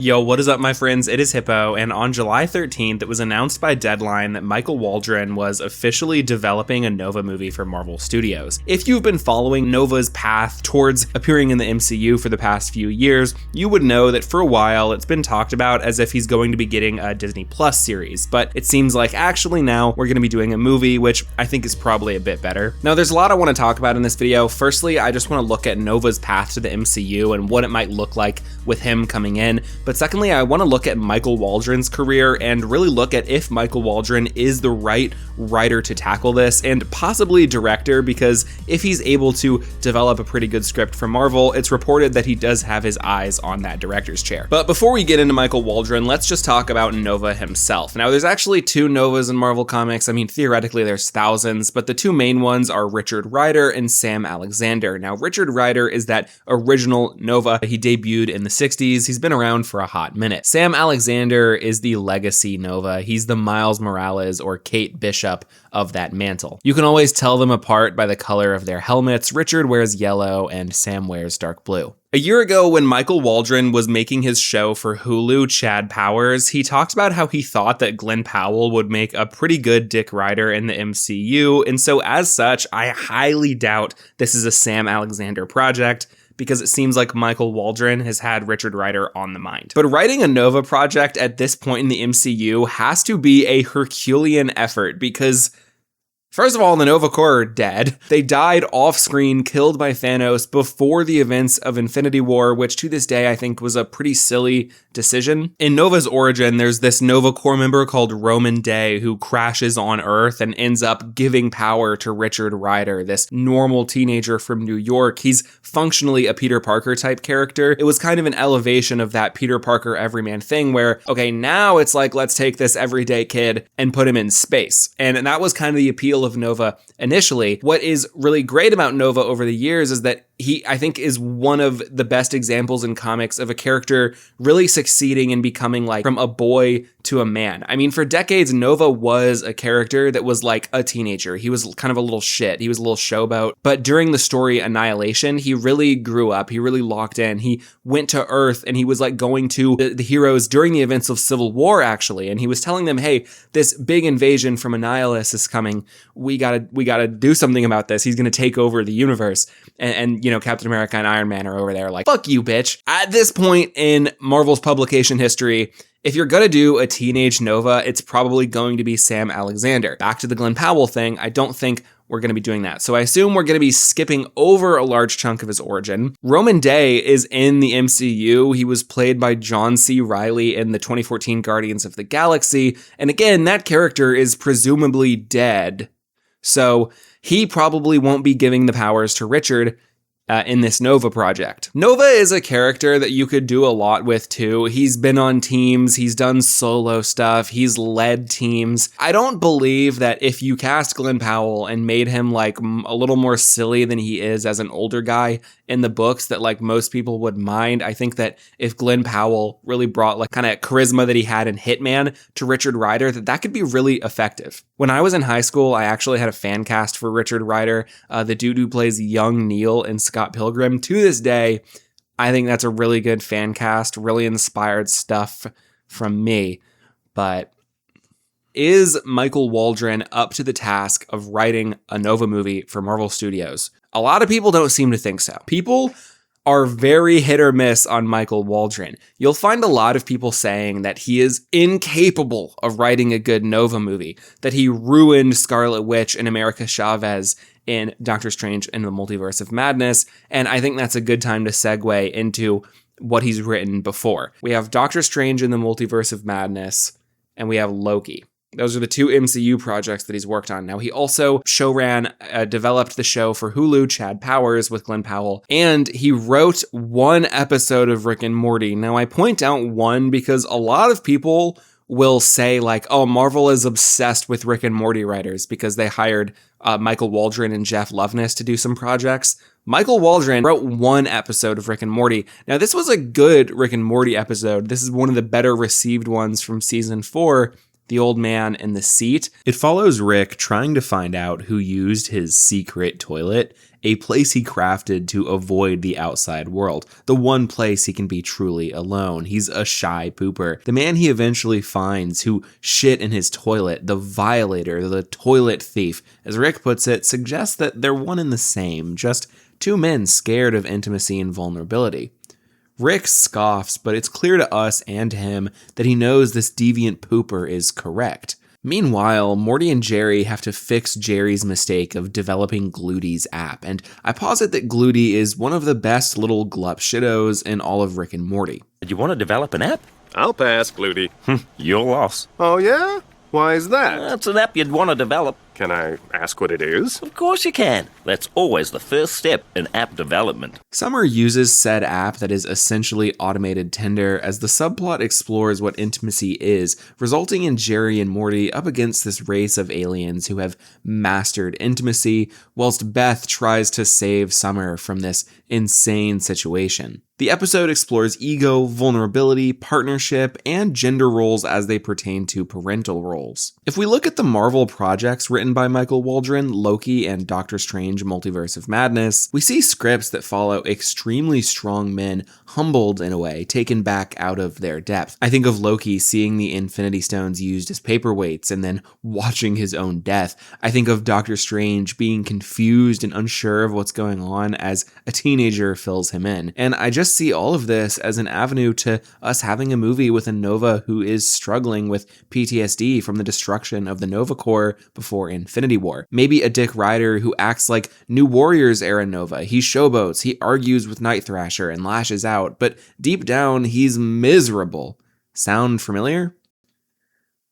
Yo, what is up, my friends? It is Hippo, and on July 13th, it was announced by Deadline that Michael Waldron was officially developing a Nova movie for Marvel Studios. If you've been following Nova's path towards appearing in the MCU for the past few years, you would know that for a while it's been talked about as if he's going to be getting a Disney Plus series, but it seems like actually now we're going to be doing a movie, which I think is probably a bit better. Now, there's a lot I want to talk about in this video. Firstly, I just want to look at Nova's path to the MCU and what it might look like with him coming in. But secondly, I want to look at Michael Waldron's career and really look at if Michael Waldron is the right writer to tackle this, and possibly director, because if he's able to develop a pretty good script for Marvel, it's reported that he does have his eyes on that director's chair. But before we get into Michael Waldron, let's just talk about Nova himself. Now, there's actually two Novas in Marvel Comics. I mean, theoretically, there's thousands, but the two main ones are Richard Rider and Sam Alexander. Now, Richard Rider is that original Nova. He debuted in the 60s. He's been around for a hot minute. Sam Alexander is the legacy Nova. He's the Miles Morales or Kate Bishop of that mantle. You can always tell them apart by the color of their helmets. Richard wears yellow and Sam wears dark blue. A year ago, when Michael Waldron was making his show for Hulu, Chad Powers, he talked about how he thought that Glenn Powell would make a pretty good Dick Rider in the MCU, and so as such, I highly doubt this is a Sam Alexander project, because it seems like Michael Waldron has had Richard Rider on the mind. But writing a Nova project at this point in the MCU has to be a Herculean effort, because first of all, the Nova Corps are dead. They died off-screen, killed by Thanos before the events of Infinity War, which to this day I think was a pretty silly decision. In Nova's origin, there's this Nova Corps member called Roman Day who crashes on Earth and ends up giving power to Richard Rider, this normal teenager from New York. He's functionally a Peter Parker type character. It was kind of an elevation of that Peter Parker everyman thing where, okay, now it's like, let's take this everyday kid and put him in space. And that was kind of the appeal of Nova initially. What is really great about Nova over the years is that he, I think, is one of the best examples in comics of a character really succeeding in becoming like from a boy to a man. I mean, for decades, Nova was a character that was like a teenager. He was kind of a little shit. He was a little showboat. But during the story Annihilation, he really grew up. He really locked in. He went to Earth and he was like going to the heroes during the events of Civil War, actually. And he was telling them, hey, this big invasion from Annihilus is coming. We gotta do something about this. He's gonna take over the universe. And you know, Captain America and Iron Man are over there like, fuck you, bitch. At this point in Marvel's publication history, if you're gonna do a teenage Nova, it's probably going to be Sam Alexander. Back to the Glenn Powell thing, I don't think we're gonna be doing that. So I assume we're gonna be skipping over a large chunk of his origin. Roman Day is in the MCU. He was played by John C. Reilly in the 2014 Guardians of the Galaxy. And again, that character is presumably dead. So he probably won't be giving the powers to Richard in this Nova project. Nova is a character that you could do a lot with too. He's been on teams, he's done solo stuff, he's led teams. I don't believe that if you cast Glenn Powell and made him like a little more silly than he is as an older guy in the books, that like most people would mind. I think that if Glenn Powell really brought like kind of charisma that he had in Hitman to Richard Rider, that could be really effective. When I was in high school, I actually had a fan cast for Richard Rider, the dude who plays young Neil in Scott Pilgrim. To this day, I think that's a really good fan cast, really inspired stuff from me. But is Michael Waldron up to the task of writing a Nova movie for Marvel Studios? A lot of people don't seem to think so. People are very hit or miss on Michael Waldron. You'll find a lot of people saying that he is incapable of writing a good Nova movie, that he ruined Scarlet Witch and America Chavez in Doctor Strange in the Multiverse of Madness, and I think that's a good time to segue into what he's written before. We have Doctor Strange in the Multiverse of Madness, and we have Loki. Those are the two MCU projects that he's worked on. Now, he also developed the show for Hulu, Chad Powers, with Glenn Powell, and he wrote one episode of Rick and Morty. Now, I point out one because a lot of people will say like, oh, Marvel is obsessed with Rick and Morty writers because they hired Michael Waldron and Jeff Loveness to do some projects. Michael Waldron wrote one episode of Rick and Morty. Now, this was a good Rick and Morty episode. This is one of the better received ones from season 4, The Old Man in the Seat. It follows Rick trying to find out who used his secret toilet a place he crafted to avoid the outside world, the one place he can be truly alone. He's a shy pooper. The man he eventually finds who shit in his toilet, the violator, the toilet thief, as Rick puts it, suggests that they're one and the same, just two men scared of intimacy and vulnerability. Rick scoffs, but it's clear to us and him that he knows this deviant pooper is correct. Meanwhile, Morty and Jerry have to fix Jerry's mistake of developing Gluty's app, and I posit that Gluty is one of the best little glup shittos in all of Rick and Morty. You want to develop an app? I'll pass, Gluty. Your loss. Oh, yeah? Why is that? That's an app you'd want to develop. Can I ask what it is? Of course you can. That's always the first step in app development. Summer uses said app that is essentially automated Tinder as the subplot explores what intimacy is, resulting in Jerry and Morty up against this race of aliens who have mastered intimacy, whilst Beth tries to save Summer from this insane situation. The episode explores ego, vulnerability, partnership, and gender roles as they pertain to parental roles. If we look at the Marvel projects written by Michael Waldron, Loki, and Doctor Strange Multiverse of Madness, we see scripts that follow extremely strong men humbled in a way, taken back out of their depth. I think of Loki seeing the Infinity Stones used as paperweights and then watching his own death. I think of Doctor Strange being confused and unsure of what's going on as a teenager fills him in. And I just see all of this as an avenue to us having a movie with a Nova who is struggling with PTSD from the destruction of the Nova Corps before Infinity War. Maybe a Dick Ryder who acts like New Warriors era Nova. He showboats, he argues with Night Thrasher and lashes out, but deep down he's miserable. Sound familiar?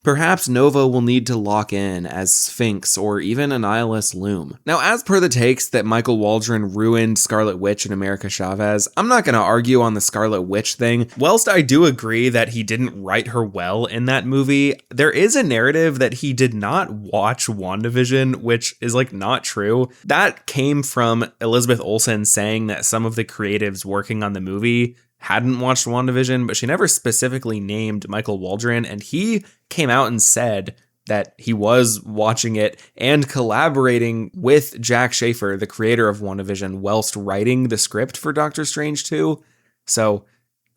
Perhaps Nova will need to lock in as Sphinx or even Annihilus loom. Now, as per the takes that Michael Waldron ruined Scarlet Witch and America Chavez, I'm not going to argue on the Scarlet Witch thing. Whilst I do agree that he didn't write her well in that movie, there is a narrative that he did not watch WandaVision, which is not true. That came from Elizabeth Olsen saying that some of the creatives working on the movie hadn't watched WandaVision, but she never specifically named Michael Waldron, and he came out and said that he was watching it and collaborating with Jack Schaefer, the creator of WandaVision, whilst writing the script for Doctor Strange 2. So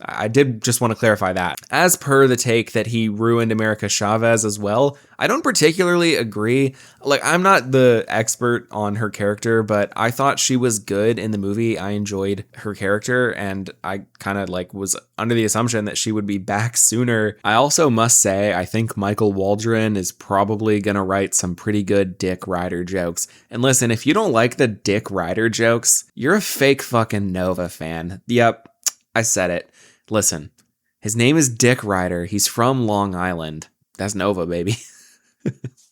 I did just want to clarify that. As per the take that he ruined America Chavez as well, I don't particularly agree. I'm not the expert on her character, but I thought she was good in the movie. I enjoyed her character, and I kind of was under the assumption that she would be back sooner. I also must say, I think Michael Waldron is probably going to write some pretty good Dick Ryder jokes. And listen, if you don't like the Dick Ryder jokes, you're a fake fucking Nova fan. Yep, I said it. Listen, his name is Dick Ryder. He's from Long Island. That's Nova, baby.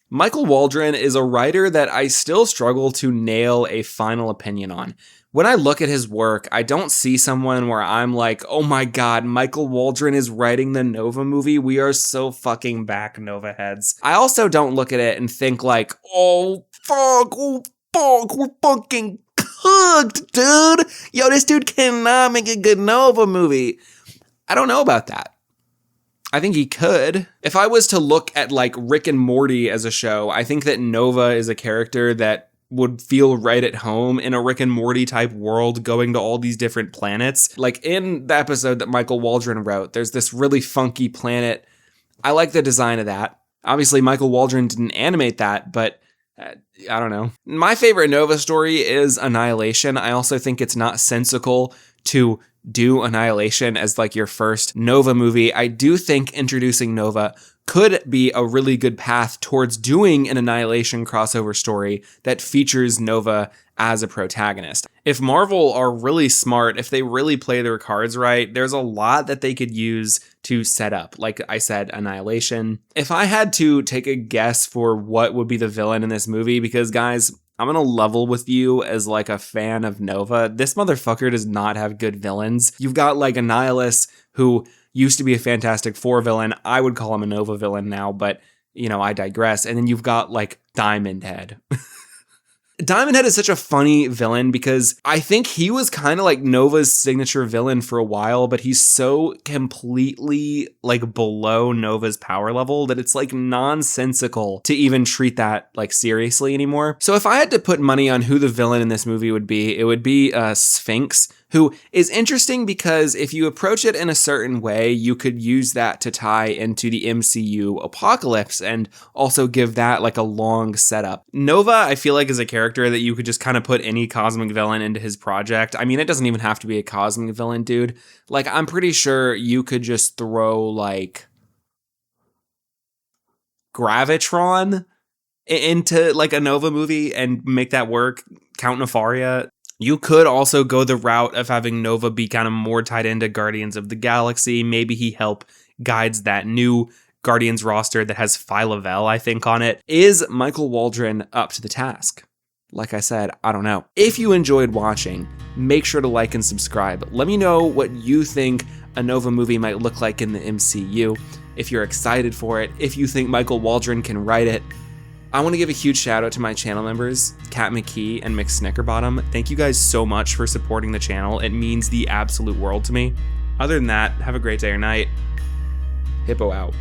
Michael Waldron is a writer that I still struggle to nail a final opinion on. When I look at his work, I don't see someone where I'm like, oh my god, Michael Waldron is writing the Nova movie. We are so fucking back, Nova heads. I also don't look at it and think oh fuck, we're fucking cooked, dude. Yo, this dude cannot make a good Nova movie. I don't know about that. I think he could. If I was to look at Rick and Morty as a show, I think that Nova is a character that would feel right at home in a Rick and Morty type world, going to all these different planets. In the episode that Michael Waldron wrote, there's this really funky planet. I like the design of that. Obviously, Michael Waldron didn't animate that, but I don't know. My favorite Nova story is Annihilation. I also think it's not sensical to do Annihilation as your first Nova movie. I do think introducing Nova could be a really good path towards doing an Annihilation crossover story that features Nova as a protagonist. If Marvel are really smart, if they really play their cards right, there's a lot that they could use to set up. Like I said, Annihilation. If I had to take a guess for what would be the villain in this movie, because guys, I'm going to level with you as a fan of Nova. This motherfucker does not have good villains. You've got Annihilus, who used to be a Fantastic Four villain. I would call him a Nova villain now, but I digress. And then you've got Diamond Head. Diamond Head is such a funny villain because I think he was kind of like Nova's signature villain for a while, but he's so completely like below Nova's power level that it's like nonsensical to even treat that like seriously anymore. So if I had to put money on who the villain in this movie would be, it would be Sphinx, who is interesting because if you approach it in a certain way, you could use that to tie into the MCU apocalypse and also give that like a long setup. Nova, I feel like, is a character that you could just kind of put any cosmic villain into his project. I mean, it doesn't even have to be a cosmic villain, dude. Like, I'm pretty sure you could just throw like Gravitron into like a Nova movie and make that work. Count Nefaria. You could also go the route of having Nova be kind of more tied into Guardians of the Galaxy. Maybe he guides that new Guardians roster that has Phyla-Vell, I think, on it. Is Michael Waldron up to the task? Like I said, I don't know. If you enjoyed watching, make sure to like and subscribe. Let me know what you think a Nova movie might look like in the MCU. If you're excited for it, if you think Michael Waldron can write it. I want to give a huge shout out to my channel members, Kat McKee and Mick Snickerbottom. Thank you guys so much for supporting the channel. It means the absolute world to me. Other than that, have a great day or night. Hippo out.